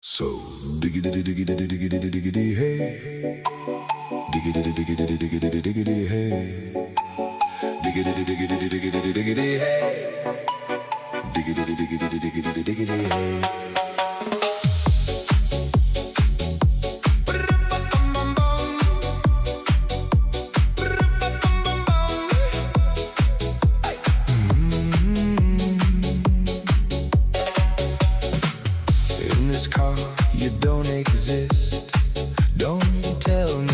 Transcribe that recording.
So diggity diggity diggity diggity hey, diggity diggity diggity diggity hey, diggity diggity diggity diggity hey, diggity diggity diggity diggity hey. In this car, you don't exist. Don't tell me